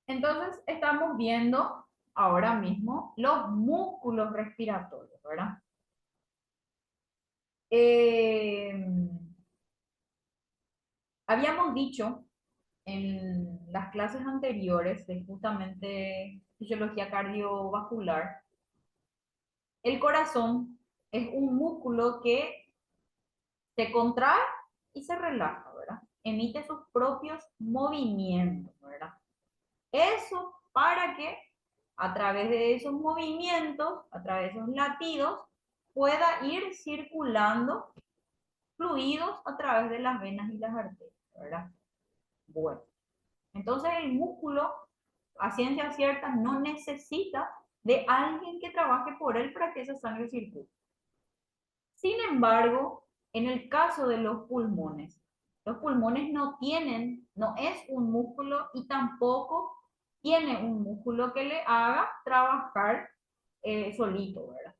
Entonces, estamos viendo ahora mismo los músculos respiratorios, ¿verdad? Eh, Habíamos dicho en las clases anteriores de justamente fisiología cardiovascular, el corazón es un músculo que se contrae y se relaja, ¿verdad? Emite sus propios movimientos, ¿verdad? Eso para que a través de esos movimientos, a través de esos latidos, pueda ir circulando fluidos a través de las venas y las arterias, ¿verdad? Bueno, entonces el músculo, a ciencia cierta, no necesita de alguien que trabaje por él para que esa sangre circule. Sin embargo, en el caso de los pulmones no tienen, no es un músculo y tampoco tiene un músculo que le haga trabajar solito, ¿verdad?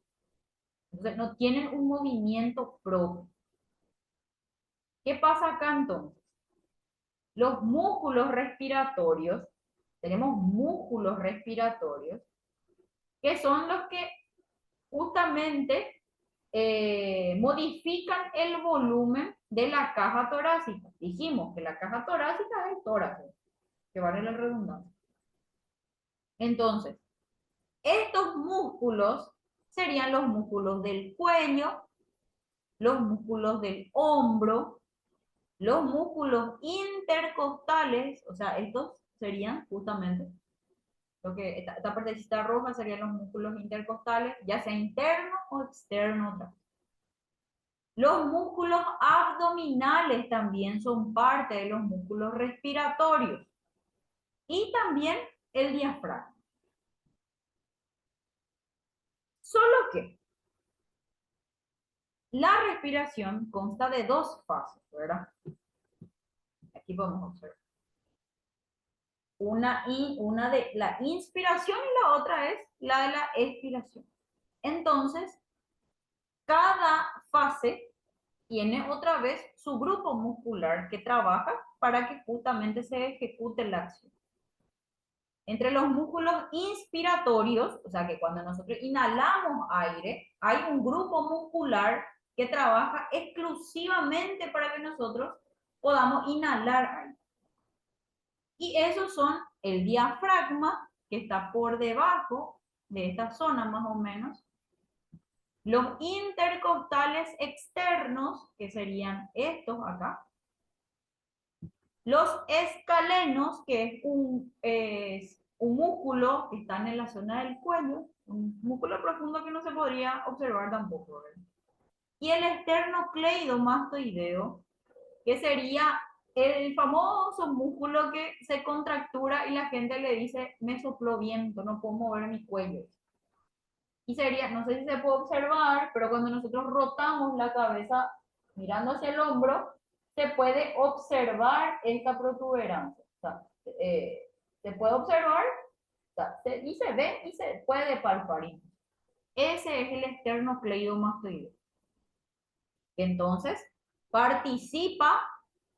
Entonces no tienen un movimiento propio. ¿Qué pasa acá entonces? Los músculos respiratorios, tenemos músculos respiratorios, que son los que justamente modifican el volumen de la caja torácica. Dijimos que la caja torácica es el tórax, que vale la redundancia. Entonces, estos músculos serían los músculos del cuello, los músculos del hombro, los músculos intercostales, o sea, estos serían justamente lo que esta partecita roja serían los músculos intercostales, ya sea interno o externo. Los músculos abdominales también son parte de los músculos respiratorios y también el diafragma. Solo que la respiración consta de dos fases, ¿verdad? Aquí vamos a observar. Una de la inspiración y la otra es la de la expiración. Entonces, cada fase tiene otra vez su grupo muscular que trabaja para que justamente se ejecute la acción. Entre los músculos inspiratorios, o sea que cuando nosotros inhalamos aire, hay un grupo muscular que trabaja exclusivamente para que nosotros podamos inhalar aire. Y esos son el diafragma, que está por debajo de esta zona más o menos, los intercostales externos, que serían estos acá, los escalenos, que es un músculo que está en la zona del cuello, un músculo profundo que no se podría observar tampoco, ¿verdad? Y el esternocleidomastoideo, que sería el famoso músculo que se contractura y la gente le dice, me sopló viento, no puedo mover mi cuello. Y sería, no sé si se puede observar, pero cuando nosotros rotamos la cabeza mirando hacia el hombro, se puede observar esta protuberancia. O sea, se puede observar, o sea, y se ve y se puede palpar. Ese es el esternocleidomastoideo. Entonces, participa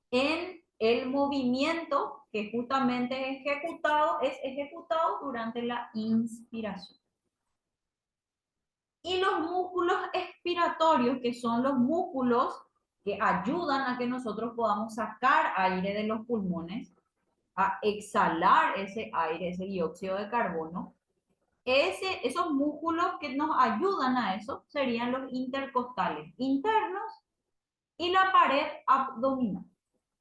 en el movimiento que justamente es ejecutado durante la inspiración. Y los músculos expiratorios, que son los músculos que ayudan a que nosotros podamos sacar aire de los pulmones, a exhalar ese aire, ese dióxido de carbono. Esos músculos que nos ayudan a eso serían los intercostales internos y la pared abdominal.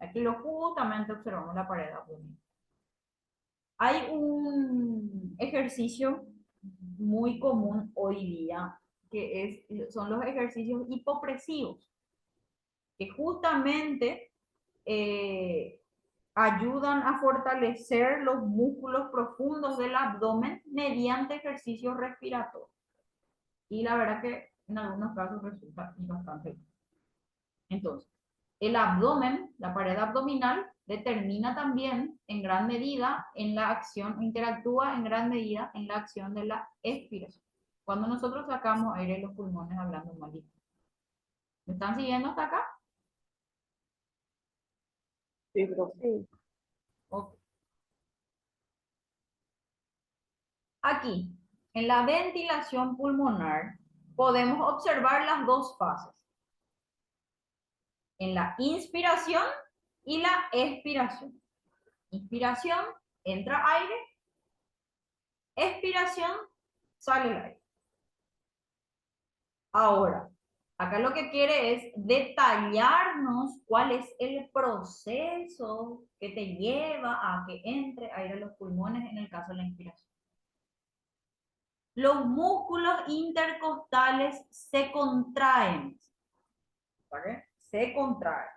Aquí justamente observamos la pared abdominal. Hay un ejercicio muy común hoy día son los ejercicios hipopresivos, que justamente eh, ayudan a fortalecer los músculos profundos del abdomen mediante ejercicios respiratorios. Y la verdad que en algunos casos resulta bastante bien. Entonces, el abdomen, la pared abdominal, determina también en gran medida en la acción, interactúa en gran medida en la acción de la expiración. Cuando nosotros sacamos aire de los pulmones hablando malito. ¿Me están siguiendo hasta acá? Sí, pero sí. Ok. Aquí, en la ventilación pulmonar, podemos observar las dos fases. En la inspiración y la expiración. Inspiración, entra aire. Expiración, sale el aire. Ahora, acá lo que quiere es detallarnos cuál es el proceso que te lleva a que entre aire a los pulmones en el caso de la inspiración. Los músculos intercostales se contraen, ¿vale? Se contraen.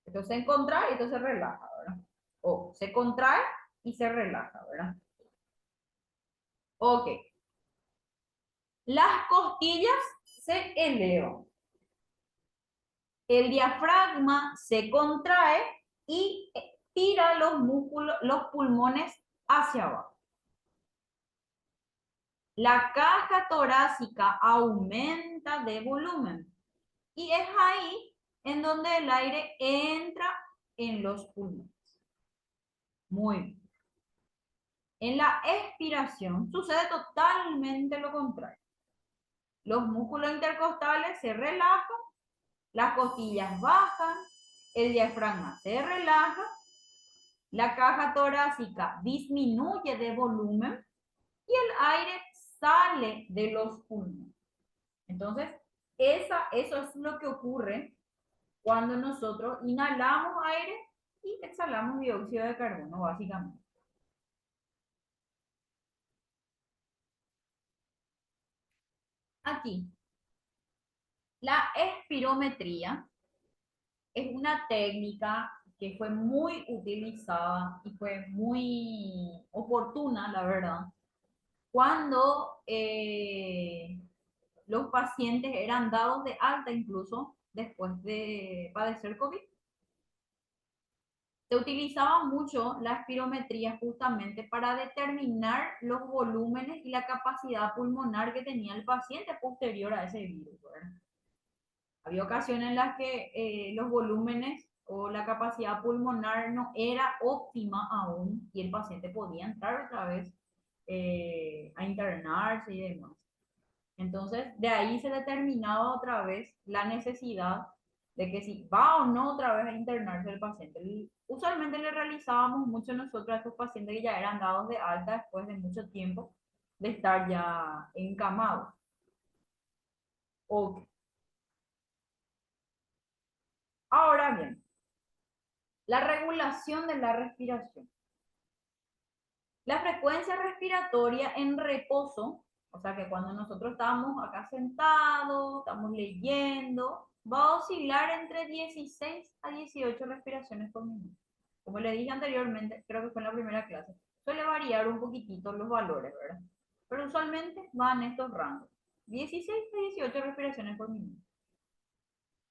Entonces se contrae y entonces se relaja, ¿verdad? O se contrae y se relaja, ¿verdad? Ok. Las costillas se elevan. El diafragma se contrae y tira los músculos, los pulmones hacia abajo. La caja torácica aumenta de volumen y es ahí en donde el aire entra en los pulmones. Muy bien. En la expiración sucede totalmente lo contrario. Los músculos intercostales se relajan, las costillas bajan, el diafragma se relaja, la caja torácica disminuye de volumen y el aire sale de los pulmones. Entonces, eso es lo que ocurre cuando nosotros inhalamos aire y exhalamos dióxido de carbono, básicamente. Aquí, la espirometría es una técnica que fue muy utilizada y fue muy oportuna, la verdad, cuando los pacientes eran dados de alta incluso después de padecer COVID. Se utilizaba mucho la espirometría justamente para determinar los volúmenes y la capacidad pulmonar que tenía el paciente posterior a ese virus, ¿verdad? Había ocasiones en las que los volúmenes o la capacidad pulmonar no era óptima aún y el paciente podía entrar otra vez a internarse y demás. Entonces, de ahí se determinaba otra vez la necesidad de que si va o no otra vez a internarse el paciente. Usualmente le realizábamos mucho nosotros a estos pacientes que ya eran dados de alta después de mucho tiempo de estar ya encamados. Ok. Ahora bien, la regulación de la respiración. La frecuencia respiratoria en reposo, o sea que cuando nosotros estamos acá sentados, estamos leyendo, va a oscilar entre 16 a 18 respiraciones por minuto. Como le dije anteriormente, creo que fue en la primera clase, suele variar un poquitito los valores, ¿verdad? Pero usualmente van en estos rangos, 16 a 18 respiraciones por minuto.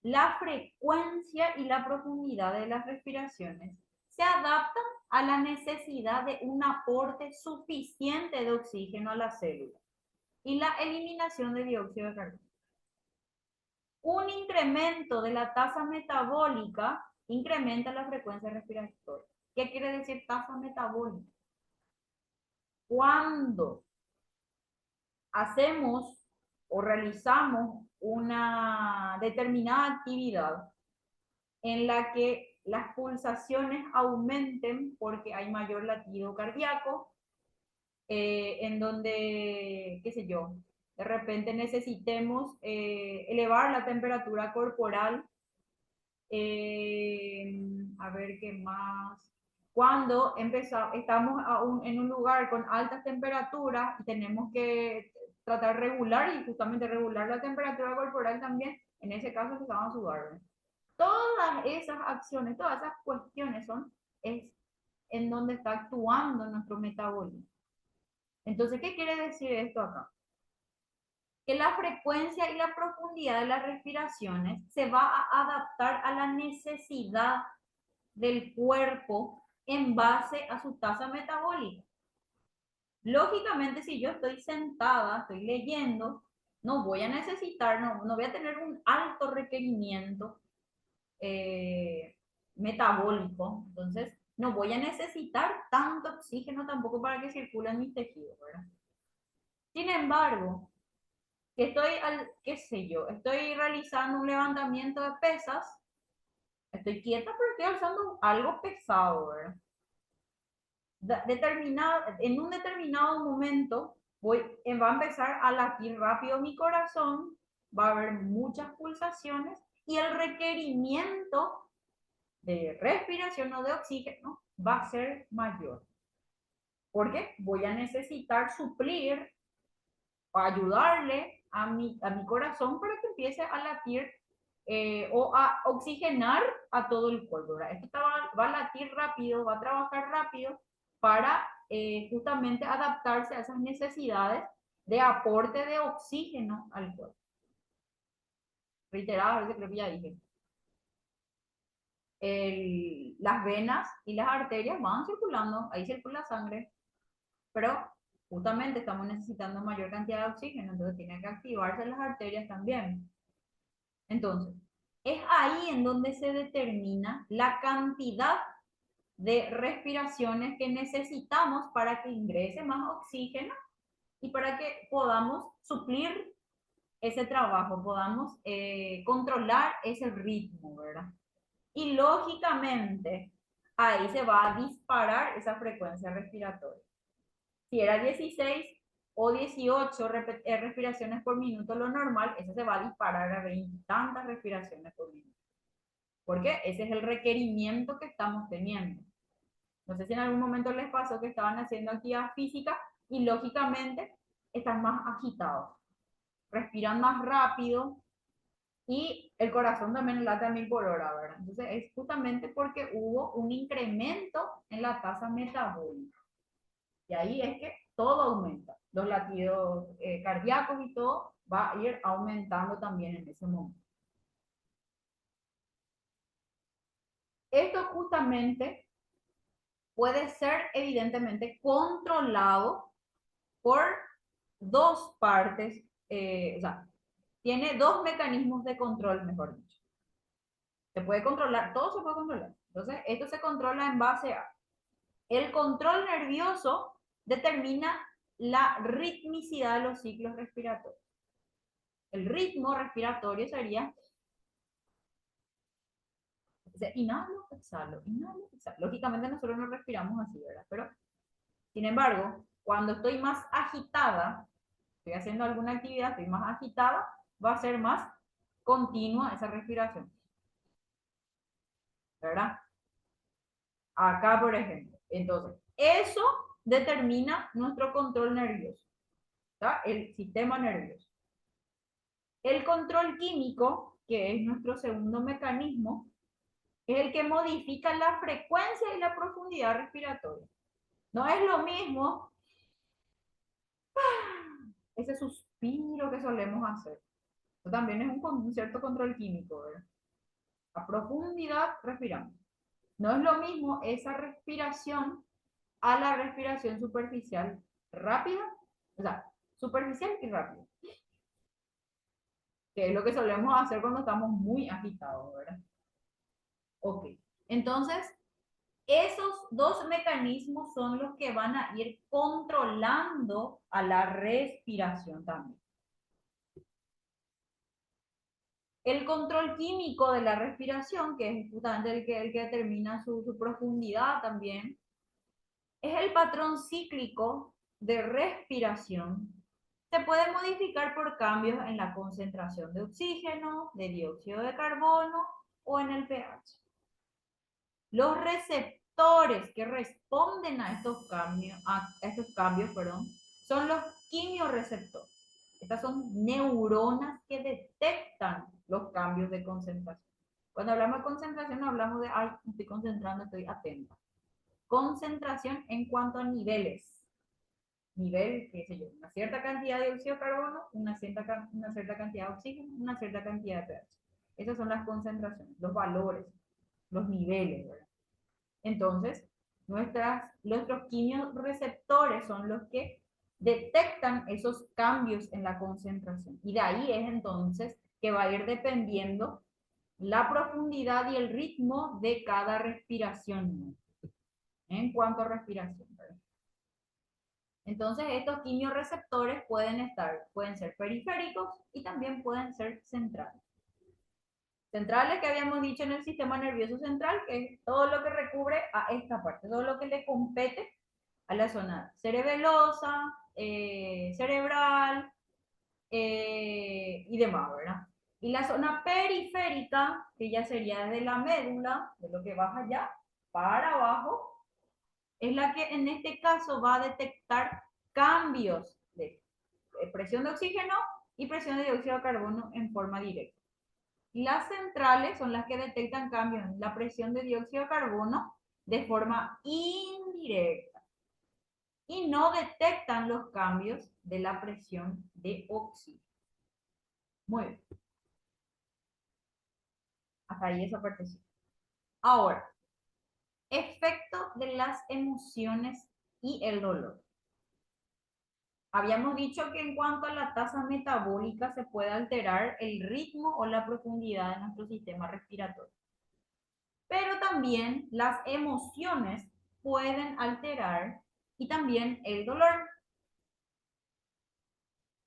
La frecuencia y la profundidad de las respiraciones se adaptan a la necesidad de un aporte suficiente de oxígeno a la célula y la eliminación de dióxido de carbono. Un incremento de la tasa metabólica incrementa la frecuencia respiratoria. ¿Qué quiere decir tasa metabólica? Cuando hacemos o realizamos una determinada actividad en la que las pulsaciones aumenten porque hay mayor latido cardíaco, en donde, qué sé yo, de repente necesitemos elevar la temperatura corporal, a ver qué más. Cuando estamos en un lugar con altas temperaturas y tenemos que tratar de regular y justamente regular la temperatura corporal también, en ese caso empezamos a sudar. Todas esas acciones, todas esas cuestiones es en donde está actuando nuestro metabolismo. Entonces, ¿qué quiere decir esto acá? Que la frecuencia y la profundidad de las respiraciones se va a adaptar a la necesidad del cuerpo en base a su tasa metabólica. Lógicamente, si yo estoy sentada, estoy leyendo, no voy a necesitar, no voy a tener un alto requerimiento metabólico, entonces no voy a necesitar tanto oxígeno tampoco para que circule en mis tejidos, ¿verdad? Sin embargo, que estoy, qué sé yo, estoy realizando un levantamiento de pesas, estoy quieta pero estoy alzando algo pesado, ¿verdad? En un determinado momento va a empezar a latir rápido mi corazón, va a haber muchas pulsaciones y el requerimiento de respiración o de oxígeno va a ser mayor. Porque voy a necesitar suplir o ayudarle a mi corazón para que empiece a latir o a oxigenar a todo el cuerpo. ¿Verdad? Esto va a latir rápido, va a trabajar rápido para justamente adaptarse a esas necesidades de aporte de oxígeno al cuerpo. Reiteradas veces creo que ya dije. Las venas y las arterias van circulando, ahí circula sangre, pero justamente estamos necesitando mayor cantidad de oxígeno, entonces tienen que activarse las arterias también. Entonces, es ahí en donde se determina la cantidad de respiraciones que necesitamos para que ingrese más oxígeno y para que podamos suplir ese trabajo, podamos controlar ese ritmo, ¿verdad? Y lógicamente, ahí se va a disparar esa frecuencia respiratoria. Si era 16 o 18 respiraciones por minuto lo normal, eso se va a disparar a 20 tantas respiraciones por minuto. Porque ese es el requerimiento que estamos teniendo. No sé si en algún momento les pasó que estaban haciendo actividad física y lógicamente están más agitados, respiran más rápido y el corazón también late a 1000 por hora, ¿verdad? Entonces es justamente porque hubo un incremento en la tasa metabólica. Y ahí es que todo aumenta. Los latidos cardíacos y todo va a ir aumentando también en ese momento. Esto justamente puede ser evidentemente controlado por dos partes, o sea, tiene dos mecanismos de control, mejor dicho. Se puede controlar, todo se puede controlar. Entonces, esto se controla en base a el control nervioso determina la ritmicidad de los ciclos respiratorios. El ritmo respiratorio sería inhalo, exhalo, inhalo, exhalo. Lógicamente nosotros no respiramos así, ¿verdad? Pero, sin embargo, cuando estoy más agitada, estoy haciendo alguna actividad, estoy más agitada, va a ser más continua esa respiración. ¿Verdad? Acá, por ejemplo. Entonces, eso determina nuestro control nervioso. ¿Está? El sistema nervioso. El control químico, que es nuestro segundo mecanismo, es el que modifica la frecuencia y la profundidad respiratoria. No es lo mismo ese suspiro que solemos hacer. Eso también es un cierto control químico, ¿verdad? A profundidad respiramos. No es lo mismo esa respiración a la respiración superficial rápida, o sea, superficial y rápida, que es lo que solemos hacer cuando estamos muy agitados, ¿verdad? Ok, entonces, esos dos mecanismos son los que van a ir controlando a la respiración también. El control químico de la respiración, que es justamente el que determina su profundidad también, es el patrón cíclico de respiración. Se puede modificar por cambios en la concentración de oxígeno, de dióxido de carbono o en el pH. Los receptores que responden a estos cambios, son los quimiorreceptores. Estas son neuronas que detectan los cambios de concentración. Cuando hablamos de concentración, no hablamos de, ay, me estoy concentrando, estoy atenta. Concentración en cuanto a niveles. Nivel, qué sé yo, una cierta cantidad de dióxido de carbono, una cierta cantidad de oxígeno, una cierta cantidad de pH. Esas son las concentraciones, los valores, los niveles, ¿verdad? Entonces, nuestros quimiorreceptores son los que detectan esos cambios en la concentración. Y de ahí es entonces que va a ir dependiendo la profundidad y el ritmo de cada respiración, ¿no? En cuanto a respiración, ¿verdad? Entonces, estos quimiorreceptores pueden ser periféricos y también pueden ser centrales. Centrales que habíamos dicho en el sistema nervioso central, que es todo lo que recubre a esta parte, todo lo que le compete a la zona cerebelosa, cerebral y demás, ¿verdad? Y la zona periférica, que ya sería desde la médula, de lo que baja allá para abajo, es la que en este caso va a detectar cambios de presión de oxígeno y presión de dióxido de carbono en forma directa. Las centrales son las que detectan cambios en la presión de dióxido de carbono de forma indirecta y no detectan los cambios de la presión de oxígeno. Muy bien. Hasta ahí esa parte sí. Ahora, efecto de las emociones y el dolor. Habíamos dicho que en cuanto a la tasa metabólica se puede alterar el ritmo o la profundidad de nuestro sistema respiratorio. Pero también las emociones pueden alterar y también el dolor.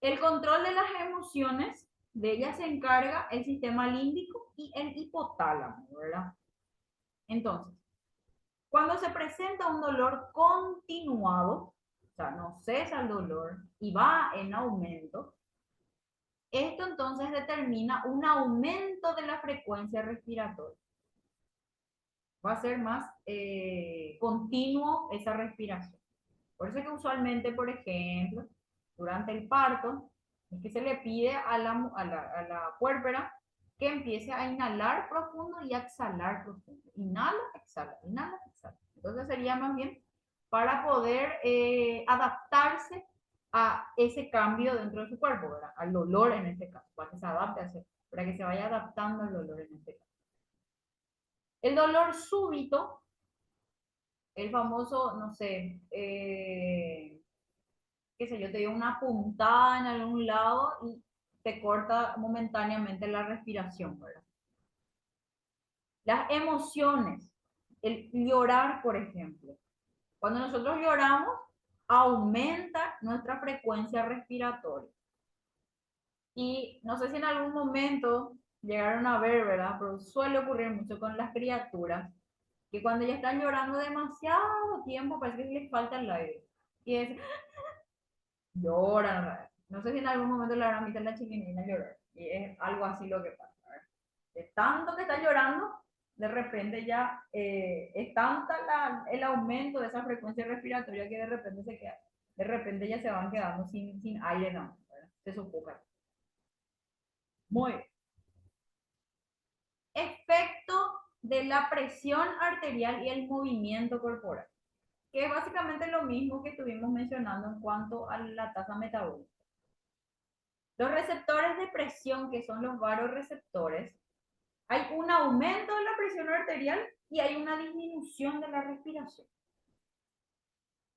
El control de las emociones, de ellas se encarga el sistema límbico y el hipotálamo, ¿verdad? Entonces, cuando se presenta un dolor continuado, o sea, no cesa el dolor y va en aumento, esto entonces determina un aumento de la frecuencia respiratoria. Va a ser más continuo esa respiración. Por eso es que usualmente, por ejemplo, durante el parto, es que se le pide a la puérpera que empiece a inhalar profundo y a exhalar profundo. Inhala, exhala, inhala, exhala. Entonces sería más bien para poder adaptarse a ese cambio dentro de su cuerpo, ¿verdad? Al dolor en este caso, para que se adapte a ese, para que se vaya adaptando al dolor en este caso. El dolor súbito, el famoso, no sé, qué sé yo, te dio una puntada en algún lado y te corta momentáneamente la respiración, ¿verdad? Las emociones, el llorar, por ejemplo. Cuando nosotros lloramos, aumenta nuestra frecuencia respiratoria. Y no sé si en algún momento llegaron a ver, ¿verdad? Pero suele ocurrir mucho con las criaturas, que cuando ya están llorando demasiado tiempo, parece que les falta el aire. Y es, lloran. No sé si en algún momento le habrán visto a la chiquinina llorar. Y es algo así lo que pasa. De tanto que está llorando, de repente ya es tanta el aumento de esa frecuencia respiratoria que de repente se queda. De repente ya se van quedando sin aire, no, ¿verdad? Se sofocan. Muy bien. Efecto de la presión arterial y el movimiento corporal, que es básicamente lo mismo que estuvimos mencionando en cuanto a la tasa metabólica. Los receptores de presión, que son los vasoreceptores, hay un aumento de la presión arterial y hay una disminución de la respiración.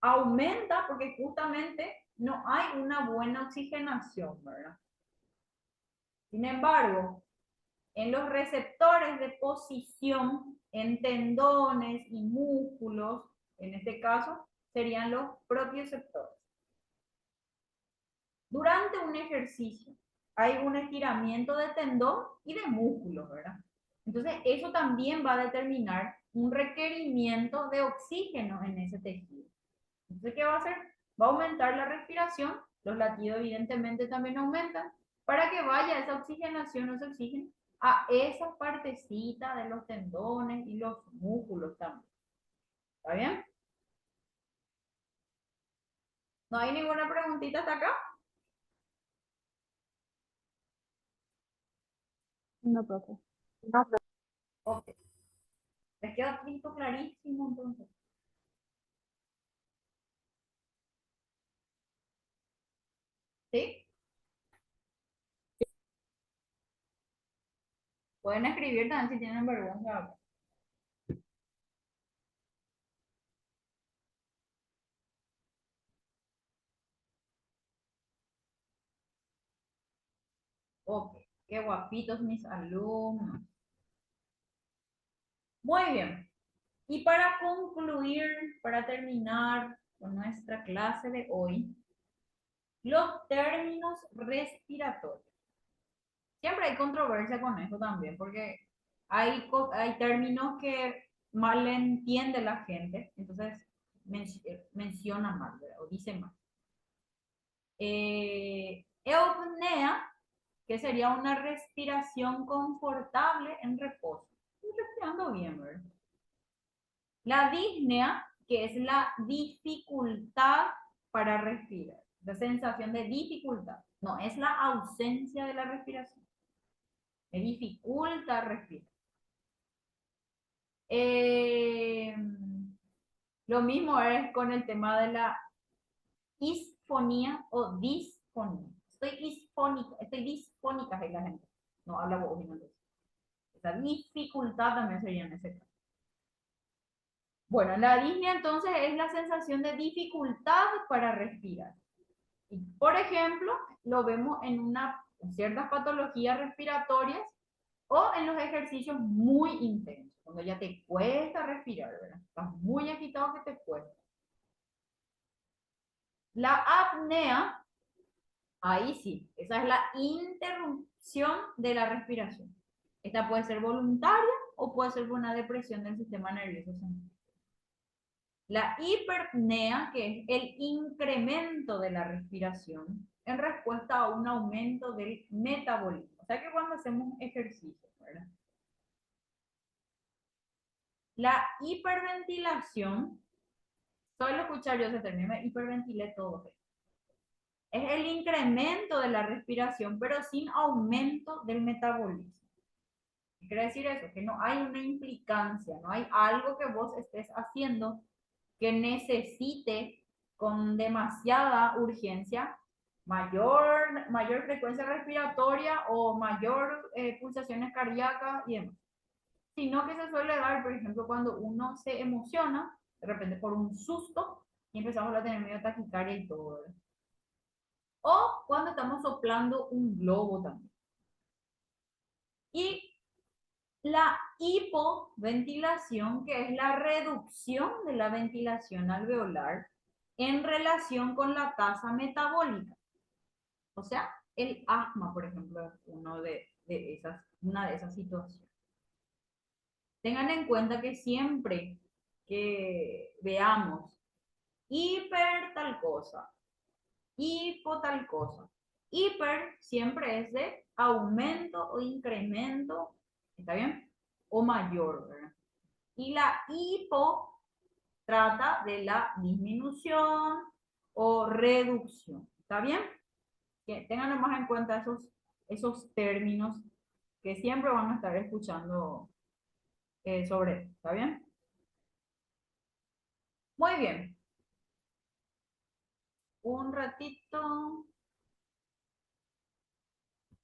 Aumenta porque justamente no hay una buena oxigenación, ¿verdad? Sin embargo, en los receptores de posición, en tendones y músculos, en este caso, serían los propioceptores. Durante un ejercicio hay un estiramiento de tendón y de músculos, ¿verdad? Entonces, eso también va a determinar un requerimiento de oxígeno en ese tejido. Entonces, ¿qué va a hacer? Va a aumentar la respiración, los latidos evidentemente también aumentan, para que vaya esa oxigenación, ese oxígeno, a esa partecita de los tendones y los músculos también. ¿Está bien? ¿No hay ninguna preguntita hasta acá? No, profe. Ok. ¿Les queda listo clarísimo entonces? ¿Sí? Pueden escribir también si tienen vergüenza. Ok, qué guapitos mis alumnos. Muy bien. Y para concluir, para terminar con nuestra clase de hoy, los términos respiratorios. Siempre hay controversia con eso también, porque hay términos que mal entiende la gente, entonces menciona mal, ¿verdad? O dice mal. Eupnea, que sería una respiración confortable en reposo. Estoy respirando bien, ¿verdad? La disnea, que es la dificultad para respirar, la sensación de dificultad. No, es la ausencia de la respiración. Me dificulta respirar. Eh, lo mismo es con el tema de la isfonía o disfonía. Estoy disfónica, es la gente. No habla vos, entonces. Esa dificultad también sería en ese caso. Bueno, la disnea entonces es la sensación de dificultad para respirar. Y, por ejemplo, lo vemos en ciertas patologías respiratorias o en los ejercicios muy intensos, cuando ya te cuesta respirar, ¿verdad? Estás muy agitado que te cuesta. La apnea, ahí sí, esa es la interrupción de la respiración. Esta puede ser voluntaria o puede ser por una depresión del sistema nervioso central. La hiperpnea, que es el incremento de la respiración en respuesta a un aumento del metabolismo. O sea que cuando hacemos ejercicio, ¿verdad? La hiperventilación, solo escuchar yo ese término, me hiperventilé todo. Es el incremento de la respiración, pero sin aumento del metabolismo. ¿Qué quiere decir eso? Que no hay una implicancia, no hay algo que vos estés haciendo que necesite con demasiada urgencia mayor frecuencia respiratoria o mayor pulsaciones cardíacas y demás. Sino que se suele dar, por ejemplo, cuando uno se emociona, de repente por un susto, y empezamos a tener medio taquicardia y todo, ¿verdad? O cuando estamos soplando un globo también. Y la hipoventilación, que es la reducción de la ventilación alveolar en relación con la tasa metabólica. O sea, el asma, por ejemplo, es una de esas situaciones. Tengan en cuenta que siempre que veamos hiper tal cosa, hipo tal cosa, hiper siempre es de aumento o incremento, ¿está bien? O mayor, ¿verdad? Y la hipo trata de la disminución o reducción, ¿está bien? Que tengan más en cuenta esos términos que siempre van a estar escuchando sobre esto, ¿está bien? Muy bien. Un ratito.